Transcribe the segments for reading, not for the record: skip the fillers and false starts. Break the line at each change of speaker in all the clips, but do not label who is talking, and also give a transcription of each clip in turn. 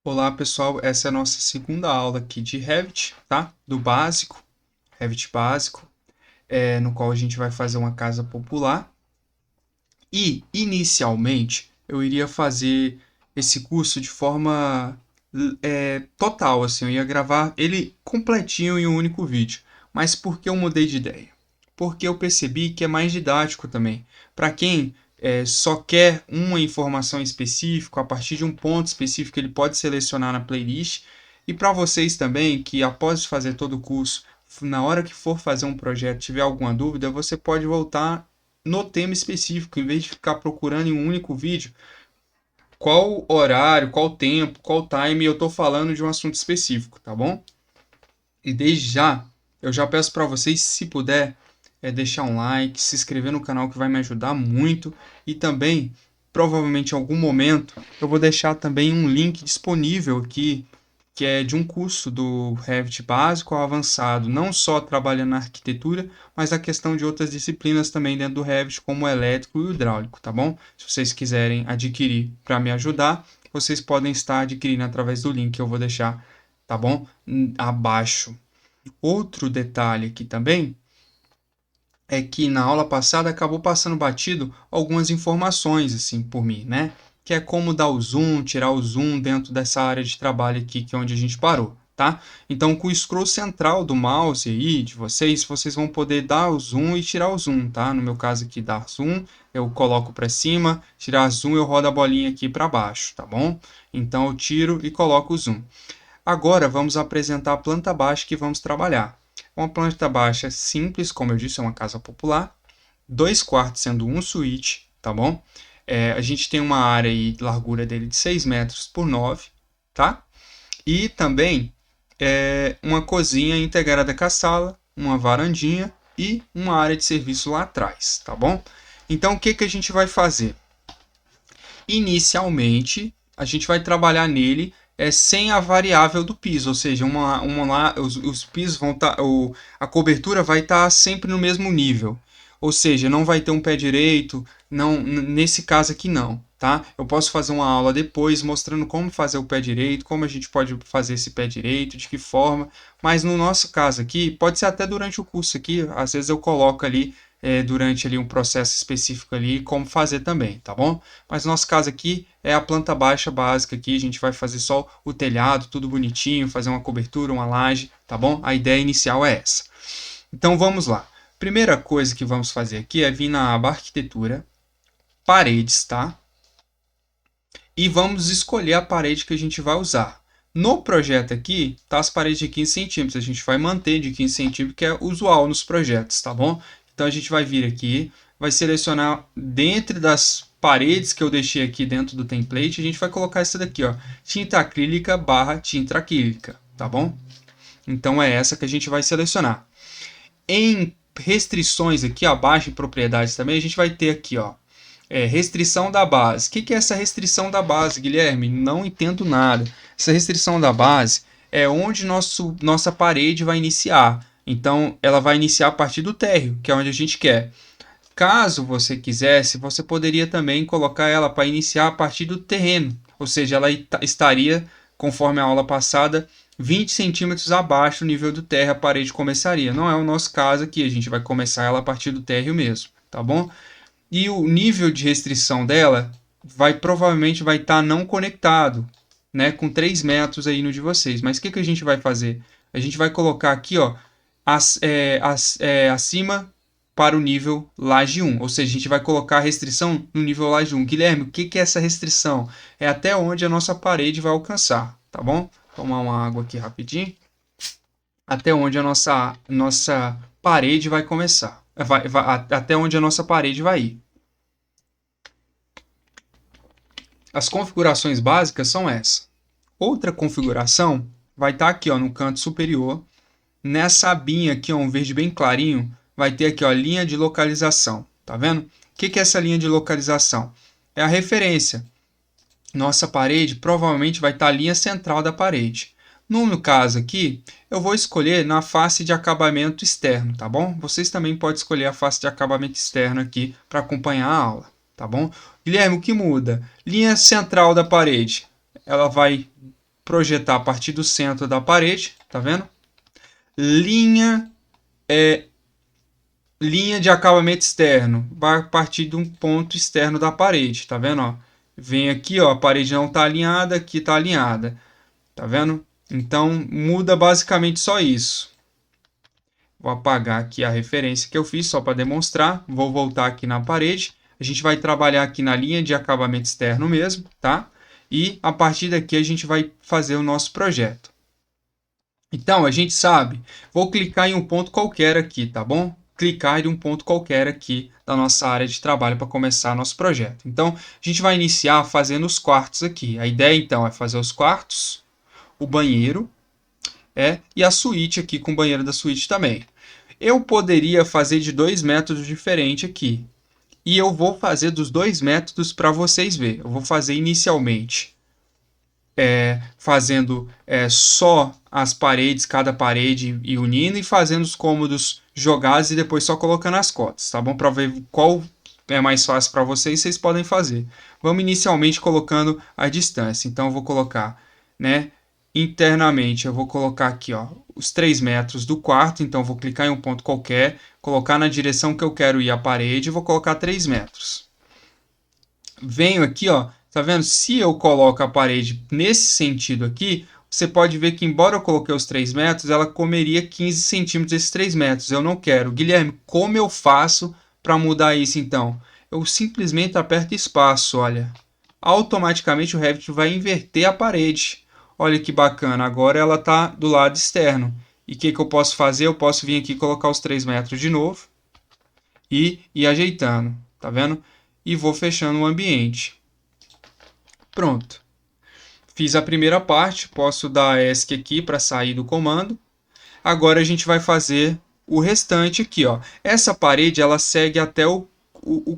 Olá pessoal, essa é a nossa segunda aula aqui de Revit, tá? Do básico, Revit básico, no qual a gente vai fazer uma casa popular. E, inicialmente, eu iria fazer esse curso de forma total, assim, eu ia gravar ele completinho em um único vídeo. Mas por que eu mudei de ideia? Porque eu percebi que é mais didático também. Para quem só quer uma informação específica, a partir de um ponto específico, ele pode selecionar na playlist. E para vocês também, que após fazer todo o curso, na hora que for fazer um projeto, tiver alguma dúvida, você pode voltar no tema específico, em vez de ficar procurando em um único vídeo qual horário, qual tempo, qual time eu estou falando de um assunto específico, tá bom? E desde já, eu já peço para vocês, se puder, deixar um like, se inscrever no canal que vai me ajudar muito e também, provavelmente em algum momento, eu vou deixar também um link disponível aqui que é de um curso do Revit básico ao avançado, não só trabalhando na arquitetura, mas a questão de outras disciplinas também dentro do Revit, como o elétrico e o hidráulico, tá bom? Se vocês quiserem adquirir para me ajudar, vocês podem estar adquirindo através do link que eu vou deixar, tá bom? Abaixo. Outro detalhe aqui também é que na aula passada acabou passando batido algumas informações assim por mim, né? Que é como dar o zoom, tirar o zoom dentro dessa área de trabalho aqui, que é onde a gente parou, tá? Então, com o scroll central do mouse aí de vocês, vocês vão poder dar o zoom e tirar o zoom, tá? No meu caso aqui, dar zoom, eu coloco para cima, tirar zoom, eu rodo a bolinha aqui para baixo, tá bom? Então, eu tiro e coloco o zoom. Agora, vamos apresentar a planta baixa que vamos trabalhar. Uma planta baixa simples, como eu disse, é uma casa popular. 2 quartos sendo um suíte, tá bom? A gente tem uma área e largura dele de 6 metros por 9, tá? E também uma cozinha integrada com a sala, uma varandinha e uma área de serviço lá atrás, tá bom? Então, o que, que a gente vai fazer? Inicialmente, a gente vai trabalhar nele sem a variável do piso, ou seja, os pisos vão estar, a cobertura vai estar sempre no mesmo nível, ou seja, não vai ter um pé direito, não, nesse caso aqui não, tá? Eu posso fazer uma aula depois mostrando como fazer o pé direito, como a gente pode fazer esse pé direito, de que forma, mas no nosso caso aqui, pode ser até durante o curso aqui, às vezes eu coloco ali durante ali um processo específico ali como fazer também, tá bom? Mas no nosso caso aqui é a planta baixa básica aqui, a gente vai fazer só o telhado, tudo bonitinho, fazer uma cobertura, uma laje, tá bom? A ideia inicial é essa. Então vamos lá. Primeira coisa que vamos fazer aqui é vir na aba arquitetura, paredes, tá? E vamos escolher a parede que a gente vai usar. No projeto aqui, tá as paredes de 15 centímetros, a gente vai manter de 15 centímetros, que é usual nos projetos, tá bom? Então a gente vai vir aqui, vai selecionar dentro das paredes que eu deixei aqui dentro do template, a gente vai colocar essa daqui, ó, tinta acrílica barra tinta acrílica, tá bom? Então é essa que a gente vai selecionar. Em restrições aqui abaixo, em propriedades também, a gente vai ter aqui, ó, restrição da base. O que é essa restrição da base, Guilherme? Não entendo nada. Essa restrição da base é onde nossa parede vai iniciar. Então, ela vai iniciar a partir do térreo, que é onde a gente quer. Caso você quisesse, você poderia também colocar ela para iniciar a partir do terreno. Ou seja, ela estaria, conforme a aula passada, 20 centímetros abaixo do nível do térreo, a parede começaria. Não é o nosso caso aqui, a gente vai começar ela a partir do térreo mesmo, tá bom? E o nível de restrição dela provavelmente vai estar não conectado, né, com 3 metros aí no de vocês. Mas o que a gente vai fazer? A gente vai colocar aqui, ó, acima para o nível laje 1, ou seja, a gente vai colocar a restrição no nível laje 1. Guilherme, o que é essa restrição? É até onde a nossa parede vai alcançar, tá bom? Tomar uma água aqui rapidinho. Até onde a nossa parede vai começar. Até onde a nossa parede vai ir. As configurações básicas são essas. Outra configuração vai estar aqui, ó, no canto superior. Nessa abinha aqui, ó, um verde bem clarinho, vai ter aqui, ó, linha de localização. Tá vendo? O que é essa linha de localização? É a referência. Nossa parede provavelmente vai estar a linha central da parede. No meu caso aqui, eu vou escolher na face de acabamento externo, tá bom? Vocês também podem escolher a face de acabamento externo aqui para acompanhar a aula, tá bom? Guilherme, o que muda? Linha central da parede, ela vai projetar a partir do centro da parede, tá vendo? Linha de acabamento externo, vai partir de um ponto externo da parede, tá vendo? Ó? Vem aqui, ó, a parede não está alinhada, aqui está alinhada, tá vendo? Então muda basicamente só isso. Vou apagar aqui a referência que eu fiz só para demonstrar. Vou voltar aqui na parede. A gente vai trabalhar aqui na linha de acabamento externo mesmo, tá? E a partir daqui a gente vai fazer o nosso projeto. Então, a gente sabe, vou clicar em um ponto qualquer aqui, tá bom? Clicar em um ponto qualquer aqui da nossa área de trabalho para começar nosso projeto. Então, a gente vai iniciar fazendo os quartos aqui. A ideia, então, é fazer os quartos, o banheiro, e a suíte aqui com o banheiro da suíte também. Eu poderia fazer de dois métodos diferentes aqui. E eu vou fazer dos dois métodos para vocês verem. Eu vou fazer inicialmente fazendo só as paredes, cada parede e unindo, e fazendo os cômodos jogados e depois só colocando as cotas, tá bom? Para ver qual é mais fácil para vocês, vocês podem fazer. Vamos inicialmente colocando a distância. Então eu vou colocar, né, internamente, eu vou colocar aqui, ó, os 3 metros do quarto. Então eu vou clicar em um ponto qualquer, colocar na direção que eu quero ir a parede e vou colocar 3 metros. Venho aqui, ó, tá vendo? Se eu coloco a parede nesse sentido aqui, você pode ver que, embora eu coloquei os 3 metros, ela comeria 15 centímetros desses 3 metros. Eu não quero. Guilherme, como eu faço para mudar isso então? Eu simplesmente aperto espaço, olha. Automaticamente o Revit vai inverter a parede. Olha que bacana, agora ela está do lado externo. E o que eu posso fazer? Eu posso vir aqui e colocar os 3 metros de novo e ir ajeitando, tá vendo? E vou fechando o ambiente. Pronto. Fiz a primeira parte, posso dar ESC aqui para sair do comando. Agora a gente vai fazer o restante aqui, ó. Essa parede ela segue até o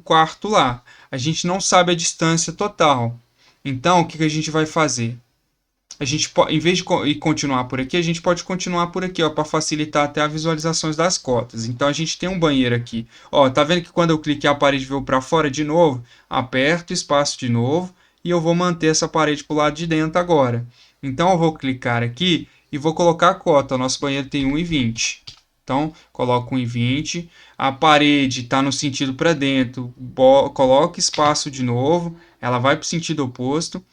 quarto lá. A gente não sabe a distância total. Então, o que a gente vai fazer? A gente, em vez de continuar por aqui, a gente pode continuar por aqui, ó, para facilitar até as visualizações das cotas. Então a gente tem um banheiro aqui. Ó, tá vendo que quando eu cliquei a parede veio para fora de novo? Aperto espaço de novo e eu vou manter essa parede para o lado de dentro agora. Então eu vou clicar aqui e vou colocar a cota. O nosso banheiro tem 1,20. Então, coloco 1,20. A parede está no sentido para dentro. Coloco espaço de novo. Ela vai para o sentido oposto.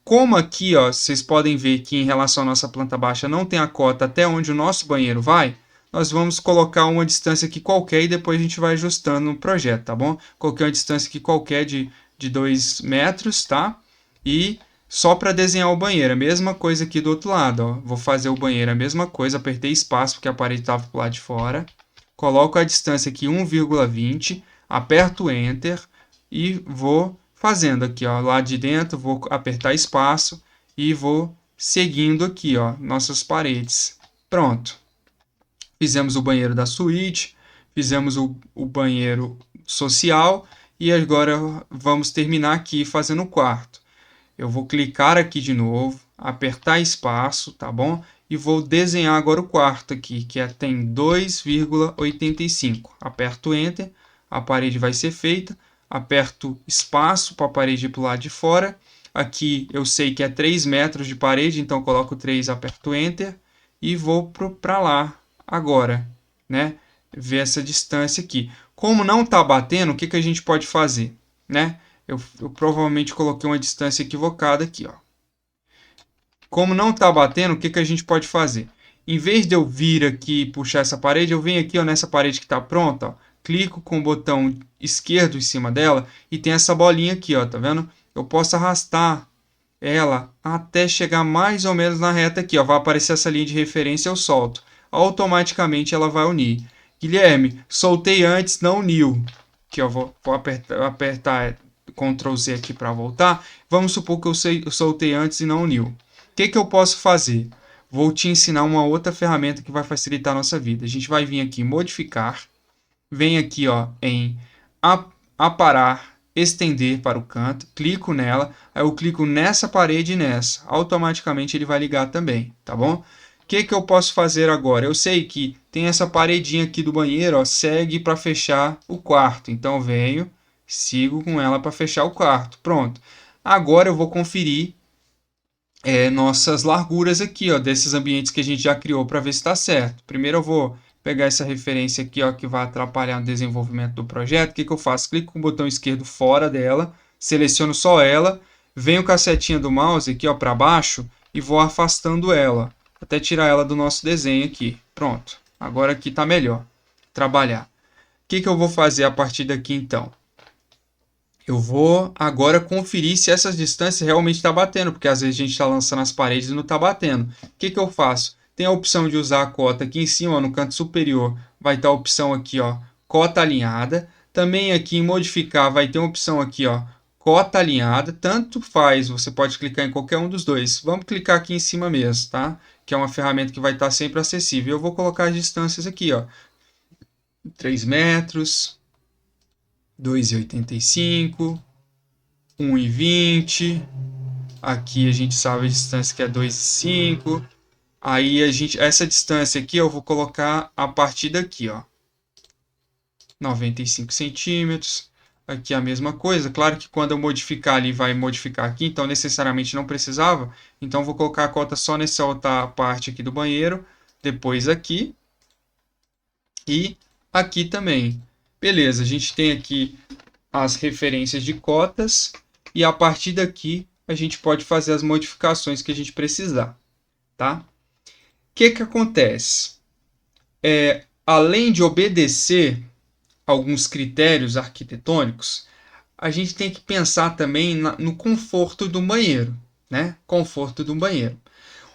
Como aqui, ó, vocês podem ver que em relação à nossa planta baixa não tem a cota até onde o nosso banheiro vai, nós vamos colocar uma distância aqui qualquer e depois a gente vai ajustando no projeto, tá bom? Coloquei uma distância aqui qualquer de 2 metros, tá? E só para desenhar o banheiro, a mesma coisa aqui do outro lado, ó. Vou fazer o banheiro a mesma coisa, apertei espaço porque a parede estava pro lado de fora. Coloco a distância aqui 1,20, aperto Enter e vou fazendo aqui, ó, lá de dentro, vou apertar espaço e vou seguindo aqui, ó, nossas paredes. Pronto. Fizemos o banheiro da suíte, fizemos o banheiro social e agora vamos terminar aqui fazendo o quarto. Eu vou clicar aqui de novo, apertar espaço, tá bom? E vou desenhar agora o quarto aqui, que tem 2,85. Aperto Enter, a parede vai ser feita. Aperto espaço para a parede ir para o lado de fora. Aqui eu sei que é 3 metros de parede, então coloco 3, aperto Enter e vou para lá agora, né? Ver essa distância aqui. Como não está batendo, o que a gente pode fazer, né? Eu provavelmente coloquei uma distância equivocada aqui, ó. Como não está batendo, o que a gente pode fazer? Em vez de eu vir aqui e puxar essa parede, eu venho aqui, ó, nessa parede que está pronta, ó, clico com o botão esquerdo em cima dela e tem essa bolinha aqui, ó, tá vendo? Eu posso arrastar ela até chegar mais ou menos na reta aqui, ó, vai aparecer essa linha de referência, eu solto. Automaticamente ela vai unir. Guilherme, soltei antes, não uniu. Aqui, ó, vou apertar Ctrl Z aqui para voltar. Vamos supor que eu soltei antes e não uniu. O que eu posso fazer? Vou te ensinar uma outra ferramenta que vai facilitar a nossa vida. A gente vai vir aqui em modificar, vem aqui, ó, em aparar, estender para o canto, clico nela, aí eu clico nessa parede e nessa, automaticamente ele vai ligar também, tá bom? O que eu posso fazer agora? Eu sei que tem essa paredinha aqui do banheiro, ó, segue para fechar o quarto, então eu venho, sigo com ela para fechar o quarto, pronto. Agora eu vou conferir nossas larguras aqui, ó, desses ambientes que a gente já criou para ver se está certo. Primeiro eu vou pegar essa referência aqui, ó, que vai atrapalhar o desenvolvimento do projeto. O que eu faço? Clico com o botão esquerdo fora dela, seleciono só ela, venho com a setinha do mouse aqui, ó, para baixo e vou afastando ela, até tirar ela do nosso desenho aqui. Pronto. Agora aqui está melhor trabalhar. O que eu vou fazer a partir daqui então? Eu vou agora conferir se essas distâncias realmente estão batendo, porque às vezes a gente está lançando as paredes e não está batendo. O que eu faço? Tem a opção de usar a cota aqui em cima, ó, no canto superior, vai estar a opção aqui, ó, cota alinhada. Também aqui em modificar vai ter uma opção aqui, ó, cota alinhada. Tanto faz, você pode clicar em qualquer um dos dois. Vamos clicar aqui em cima mesmo, tá? Que é uma ferramenta que vai estar sempre acessível. Eu vou colocar as distâncias aqui, ó, 3 metros, 2,85, 1,20. Aqui a gente sabe a distância que é 2,5. Aí essa distância aqui eu vou colocar a partir daqui, ó, 95 centímetros. Aqui a mesma coisa. Claro que quando eu modificar ali, vai modificar aqui, então necessariamente não precisava. Então vou colocar a cota só nessa outra parte aqui do banheiro. Depois aqui. E aqui também. Beleza, a gente tem aqui as referências de cotas. E a partir daqui a gente pode fazer as modificações que a gente precisar, tá? O que acontece? Além de obedecer alguns critérios arquitetônicos, a gente tem que pensar também no conforto do banheiro, né? Conforto do banheiro.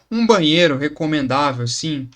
Um banheiro recomendável, sim,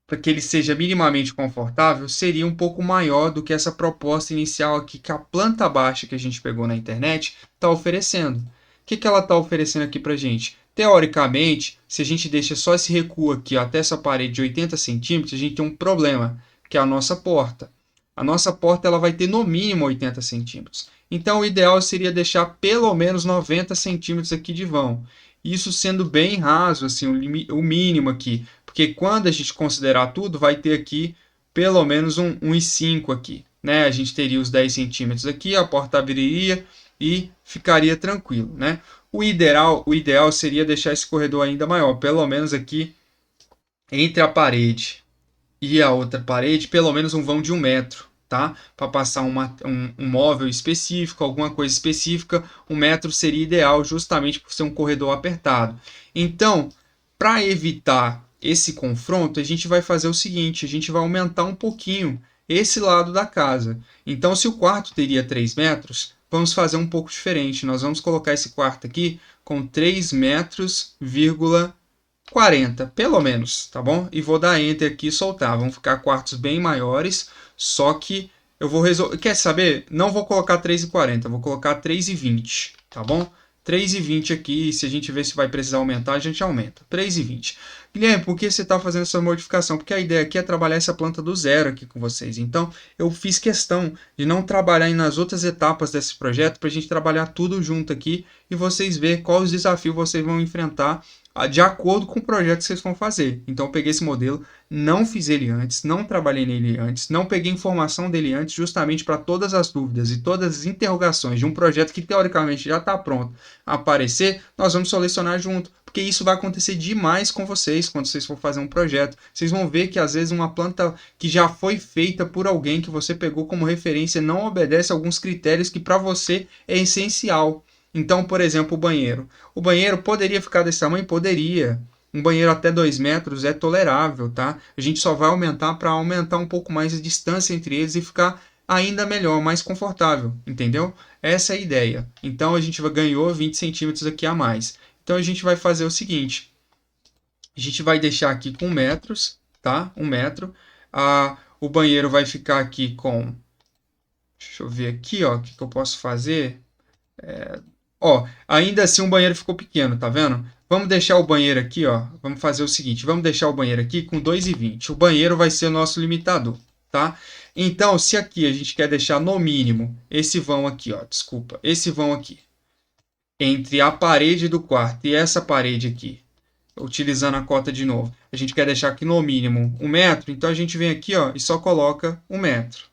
para que ele seja minimamente confortável, seria um pouco maior do que essa proposta inicial aqui que a planta baixa que a gente pegou na internet está oferecendo. O que ela está oferecendo aqui para a gente? Teoricamente, se a gente deixa só esse recuo aqui até essa parede de 80 centímetros, a gente tem um problema, que é a nossa porta. A nossa porta ela vai ter no mínimo 80 centímetros. Então, o ideal seria deixar pelo menos 90 centímetros aqui de vão. Isso sendo bem raso, assim, o mínimo aqui. Porque quando a gente considerar tudo, vai ter aqui pelo menos 1,5 aqui. Né? A gente teria os 10 centímetros aqui, a porta abriria e ficaria tranquilo. Né? O ideal seria deixar esse corredor ainda maior, pelo menos aqui entre a parede e a outra parede, pelo menos um vão de 1 metro. Tá? Para passar um móvel específico, alguma coisa específica, 1 metro seria ideal justamente por ser um corredor apertado. Então, para evitar esse confronto, a gente vai fazer o seguinte, a gente vai aumentar um pouquinho esse lado da casa. Então, se o quarto teria 3 metros, vamos fazer um pouco diferente. Nós vamos colocar esse quarto aqui com 3 metros, 40, pelo menos, tá bom? E vou dar Enter aqui e soltar. Vão ficar quartos bem maiores, só que eu vou resolver... Quer saber? Não vou colocar 3,40, vou colocar 3,20, tá bom? 3,20 aqui, se a gente ver se vai precisar aumentar, a gente aumenta. 3,20. Guilherme, por que você está fazendo essa modificação? Porque a ideia aqui é trabalhar essa planta do zero aqui com vocês. Então, eu fiz questão de não trabalhar nas outras etapas desse projeto para a gente trabalhar tudo junto aqui e vocês verem quais os desafios vocês vão enfrentar de acordo com o projeto que vocês vão fazer. Então eu peguei esse modelo, não fiz ele antes, não trabalhei nele antes, não peguei informação dele antes, justamente para todas as dúvidas e todas as interrogações de um projeto que teoricamente já está pronto a aparecer, nós vamos selecionar junto, porque isso vai acontecer demais com vocês quando vocês for fazer um projeto. Vocês vão ver que às vezes uma planta que já foi feita por alguém que você pegou como referência não obedece a alguns critérios que para você é essencial. Então, por exemplo, o banheiro. O banheiro poderia ficar desse tamanho? Poderia. Um banheiro até 2 metros é tolerável, tá? A gente só vai aumentar para aumentar um pouco mais a distância entre eles e ficar ainda melhor, mais confortável, entendeu? Essa é a ideia. Então, a gente ganhou 20 centímetros aqui a mais. Então, a gente vai fazer o seguinte. A gente vai deixar aqui com metros, tá? 1 metro. O banheiro vai ficar aqui com... Deixa eu ver aqui, ó, o que eu posso fazer. Ó, ainda assim o banheiro ficou pequeno, tá vendo? Vamos deixar o banheiro aqui, ó. Vamos fazer o seguinte, vamos deixar o banheiro aqui com 2,20. O banheiro vai ser o nosso limitador, tá? Então, se aqui a gente quer deixar no mínimo esse vão aqui, ó, desculpa, esse vão aqui, entre a parede do quarto e essa parede aqui, utilizando a cota de novo, a gente quer deixar aqui no mínimo 1 metro, então a gente vem aqui, ó, e só coloca 1 metro.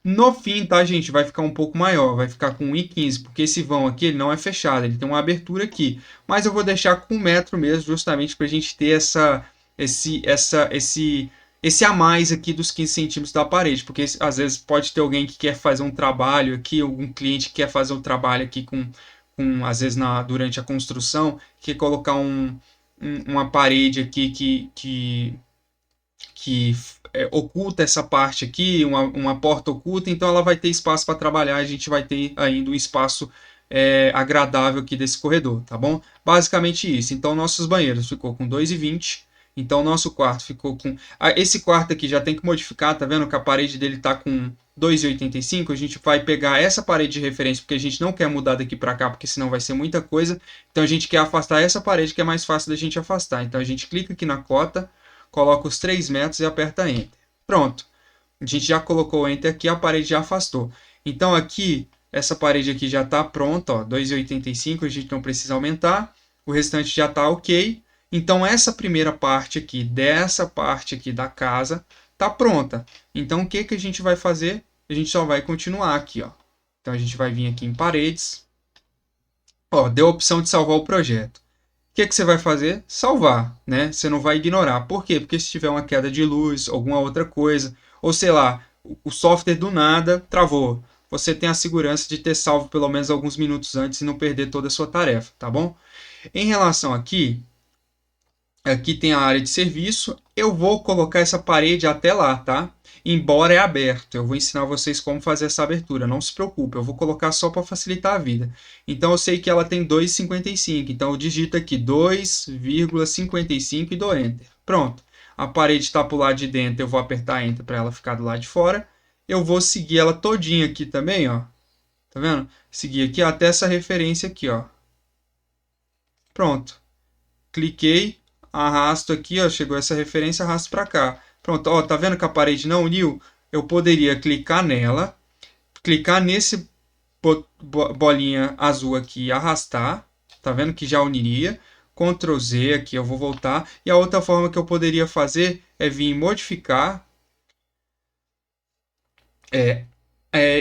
No fim, tá, gente, vai ficar um pouco maior, vai ficar com 1,15, porque esse vão aqui ele não é fechado, ele tem uma abertura aqui. Mas eu vou deixar com 1 metro mesmo, justamente para a gente ter esse a mais aqui dos 15 centímetros da parede, porque às vezes pode ter alguém que quer fazer um trabalho aqui, algum cliente que quer fazer um trabalho aqui às vezes durante a construção, quer colocar uma parede aqui que oculta essa parte aqui, uma porta oculta, então ela vai ter espaço para trabalhar, a gente vai ter ainda um espaço agradável aqui desse corredor, tá bom? Basicamente isso. Então nossos banheiros ficou com 2,20. Então nosso quarto ficou com... esse quarto aqui já tem que modificar, tá vendo que a parede dele tá com 2,85. A gente vai pegar essa parede de referência, porque a gente não quer mudar daqui para cá, porque senão vai ser muita coisa. Então a gente quer afastar essa parede, que é mais fácil da gente afastar. Então a gente clica aqui na cota, coloca os 3 metros e aperta Enter. Pronto. A gente já colocou o Enter aqui, a parede já afastou. Então aqui, essa parede aqui já está pronta, 2,85, a gente não precisa aumentar. O restante já está ok. Então essa primeira parte aqui, dessa parte aqui da casa, está pronta. Então o que a gente vai fazer? A gente só vai continuar aqui, ó. Então a gente vai vir aqui em paredes. Ó, deu a opção de salvar o projeto. O que você vai fazer? Salvar, né? Você não vai ignorar. Por quê? Porque se tiver uma queda de luz, alguma outra coisa, ou sei lá, o software do nada travou, você tem a segurança de ter salvo pelo menos alguns minutos antes e não perder toda a sua tarefa, tá bom? Em relação aqui tem a área de serviço. Eu vou colocar essa parede até lá, tá? Embora é aberto, eu vou ensinar vocês como fazer essa abertura, não se preocupe, eu vou colocar só para facilitar a vida. Então eu sei que ela tem 2,55, então eu digito aqui 2,55 e dou Enter. Pronto, a parede está para o lado de dentro, eu vou apertar Enter para ela ficar do lado de fora. Eu vou seguir ela todinha aqui também, ó. Tá vendo? Seguir aqui até essa referência aqui, ó. Pronto. Cliquei, arrasto aqui, ó, chegou essa referência, arrasto para cá. Pronto, ó, tá vendo que a parede não uniu? Eu poderia clicar nela, clicar nesse bolinha azul aqui e arrastar. Tá vendo que já uniria? Ctrl Z aqui, eu vou voltar. E a outra forma que eu poderia fazer é vir em modificar,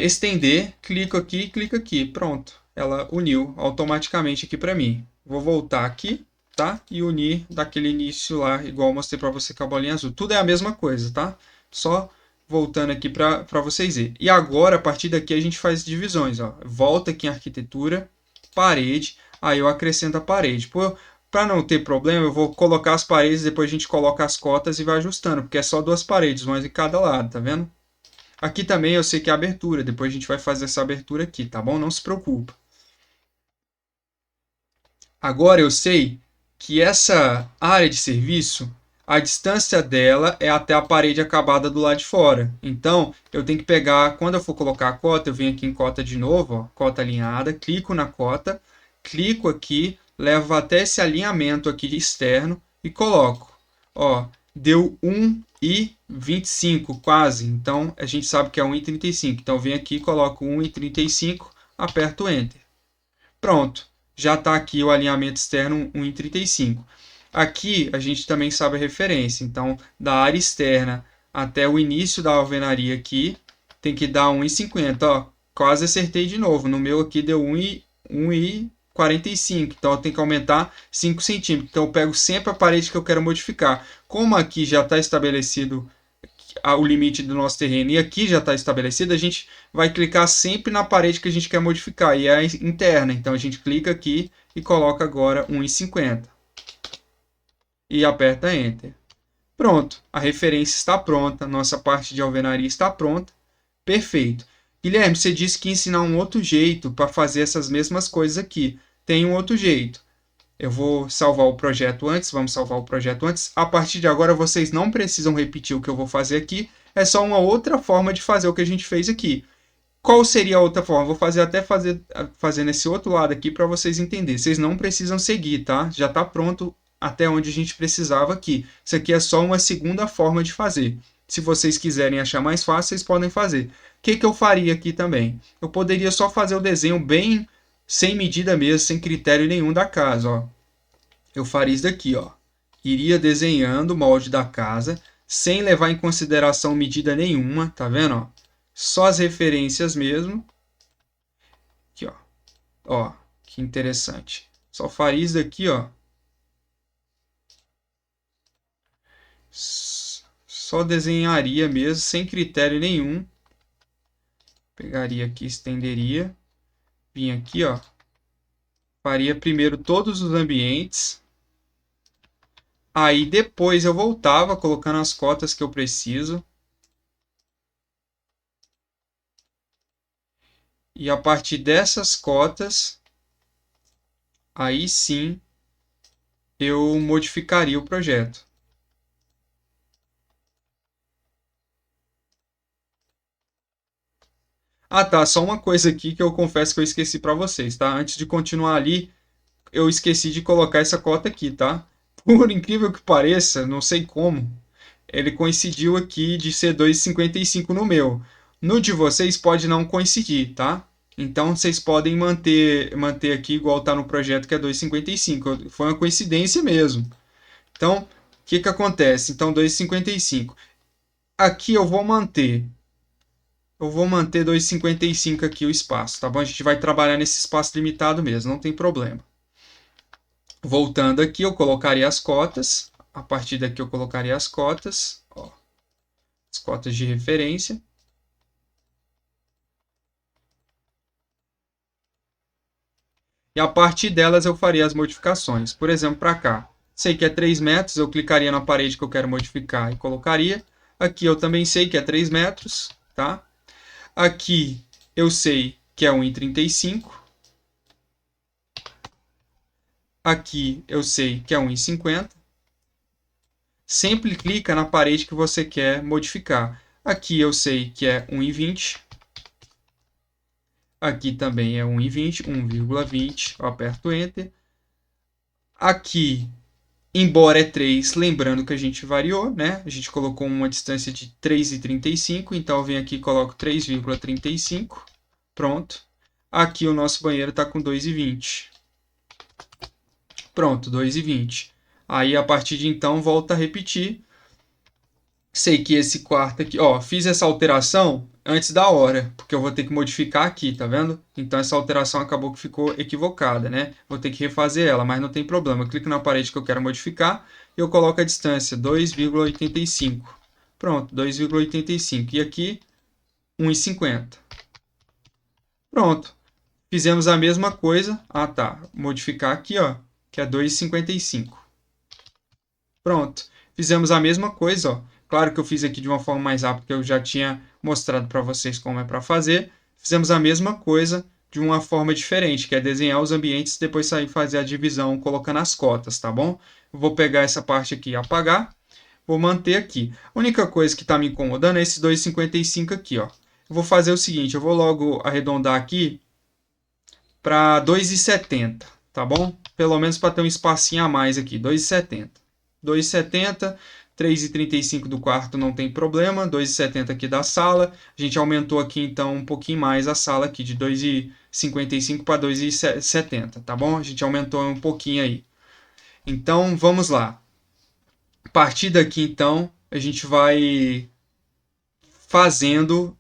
estender, clico aqui, pronto. Ela uniu automaticamente aqui para mim. Vou voltar aqui, tá? E unir daquele início lá, igual eu mostrei para você com a bolinha azul. Tudo é a mesma coisa, tá? Só voltando aqui para vocês verem. E agora, a partir daqui, a gente faz divisões, ó. Volta aqui em arquitetura, parede, aí eu acrescento a parede. Para não ter problema, eu vou colocar as paredes, depois a gente coloca as cotas e vai ajustando, porque é só 2 paredes, uma de cada lado, tá vendo? Aqui também eu sei que é abertura, depois a gente vai fazer essa abertura aqui, tá bom? Não se preocupa. Agora eu sei que essa área de serviço, a distância dela é até a parede acabada do lado de fora. Então, eu tenho que pegar, quando eu for colocar a cota, eu venho aqui em cota de novo, ó, cota alinhada, clico na cota, clico aqui, levo até esse alinhamento aqui externo e coloco. Ó, deu 1,25 quase, então a gente sabe que é 1,35. Então, eu venho aqui, coloco 1,35, aperto Enter. Pronto, já está aqui o alinhamento externo 1,35. Aqui a gente também sabe a referência, então da área externa até o início da alvenaria aqui tem que dar 1,50. Ó, quase acertei de novo, no meu aqui deu 1,45, então eu tenho que aumentar 5 centímetros. Então eu pego sempre a parede que eu quero modificar. Como aqui já está estabelecido o limite do nosso terreno e aqui já está estabelecido, a gente vai clicar sempre na parede que a gente quer modificar, e é a interna. Então a gente clica aqui e coloca agora 1,50 e aperta Enter. Pronto, a referência está pronta, nossa parte de alvenaria está pronta. Perfeito. Guilherme, você disse que ia ensinar um outro jeito para fazer essas mesmas coisas aqui. Tem um outro jeito. Eu vou salvar o projeto antes, vamos salvar o projeto antes. A partir de agora vocês não precisam repetir o que eu vou fazer aqui, é só uma outra forma de fazer o que a gente fez aqui. Qual seria a outra forma? Vou fazer nesse outro lado aqui para vocês entenderem. Vocês não precisam seguir, tá? Já está pronto até onde a gente precisava aqui. Isso aqui é só uma segunda forma de fazer. Se vocês quiserem achar mais fácil, vocês podem fazer. O que eu faria aqui também? Eu poderia só fazer o desenho bem sem medida mesmo, sem critério nenhum da casa, ó. Eu faria isso daqui, ó. Iria desenhando o molde da casa, sem levar em consideração medida nenhuma, tá vendo, ó? só as referências mesmo. Aqui, ó. Ó, que interessante. Só faria isso daqui, ó. Só desenharia mesmo, sem critério nenhum. Pegaria aqui, estenderia. Vim aqui, ó. Faria primeiro todos os ambientes. Aí depois eu voltava colocando as cotas que eu preciso. E a partir dessas cotas, aí sim eu modificaria o projeto. Ah, tá. Só uma coisa aqui que eu confesso que eu esqueci para vocês, tá? Antes de continuar ali, eu esqueci de colocar essa cota aqui, tá? Por incrível que pareça, não sei como, ele coincidiu aqui de ser 2,55 no meu. No de vocês pode não coincidir, tá? Então vocês podem manter aqui igual tá no projeto que é 2,55. Foi uma coincidência mesmo. Então, o que que acontece? Então 2,55. Aqui eu vou manter 2,55 aqui o espaço, tá bom? A gente vai trabalhar nesse espaço limitado mesmo, não tem problema. Voltando aqui, eu colocaria as cotas. A partir daqui eu colocaria as cotas, ó, as cotas de referência. E a partir delas eu faria as modificações. Por exemplo, para cá, sei que é 3 metros, eu clicaria na parede que eu quero modificar e colocaria. Aqui eu também sei que é 3 metros, tá? Aqui eu sei que é 1,35. Aqui eu sei que é 1,50. Sempre clica na parede que você quer modificar. Aqui eu sei que é 1,20. Aqui também é 1,20, 1,20. Eu aperto Enter. Aqui, embora é 3, lembrando que a gente variou, né? A gente colocou uma distância de 3,35, então eu venho aqui e coloco 3,35. Pronto. Aqui o nosso banheiro está com 2,20. Pronto, 2,20. Aí, a partir de então, volta a repetir. Sei que esse quarto aqui, ó, fiz essa alteração antes da hora, porque eu vou ter que modificar aqui, tá vendo? Então essa alteração acabou que ficou equivocada, né? Vou ter que refazer ela, mas não tem problema. Eu clico na parede que eu quero modificar e eu coloco a distância 2,85. Pronto, 2,85. E aqui 1,50. Pronto. Fizemos a mesma coisa. Ah, tá. Modificar aqui, ó, que é 2,55. Pronto. Fizemos a mesma coisa, ó. Claro que eu fiz aqui de uma forma mais rápida, porque eu já tinha mostrado para vocês como é para fazer. Fizemos a mesma coisa de uma forma diferente, que é desenhar os ambientes e depois sair fazer a divisão colocando as cotas, tá bom? Eu vou pegar essa parte aqui e apagar. Vou manter aqui. A única coisa que está me incomodando é esse 2,55 aqui, ó. Eu vou fazer o seguinte, eu vou logo arredondar aqui para 2,70, tá bom? Pelo menos para ter um espacinho a mais aqui, 2,70. 2,70, 3,35 do quarto não tem problema, 2,70 aqui da sala. A gente aumentou aqui então um pouquinho mais a sala aqui de 2,55 para 2,70, tá bom? A gente aumentou um pouquinho aí. Então vamos lá. A partir daqui então a gente vai fazendo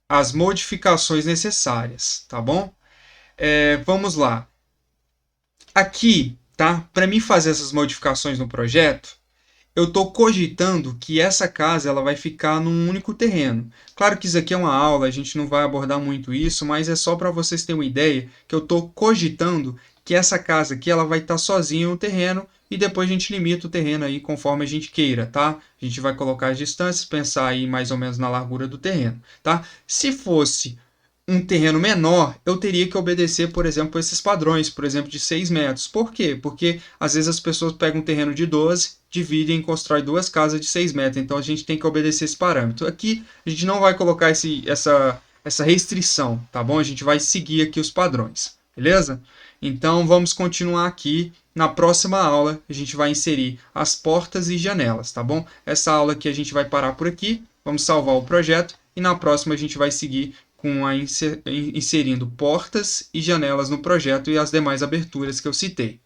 as modificações necessárias, tá bom? Vamos lá. Aqui, tá? Para mim fazer essas modificações no projeto, eu estou cogitando que essa casa ela vai ficar num único terreno. Claro que isso aqui é uma aula, a gente não vai abordar muito isso, mas é só para vocês terem uma ideia que eu estou cogitando que essa casa aqui ela vai estar sozinha no terreno e depois a gente limita o terreno aí conforme a gente queira, tá? A gente vai colocar as distâncias, pensar aí mais ou menos na largura do terreno, tá? Se fosse um terreno menor, eu teria que obedecer, por exemplo, esses padrões, por exemplo, de 6 metros. Por quê? Porque às vezes as pessoas pegam um terreno de 12, dividem e constroem duas casas de 6 metros. Então a gente tem que obedecer esse parâmetro. Aqui a gente não vai colocar essa restrição, tá bom? A gente vai seguir aqui os padrões, beleza? Então vamos continuar aqui. Na próxima aula a gente vai inserir as portas e janelas, tá bom? Essa aula aqui a gente vai parar por aqui, vamos salvar o projeto e na próxima a gente vai seguir inserindo portas e janelas no projeto e as demais aberturas que eu citei.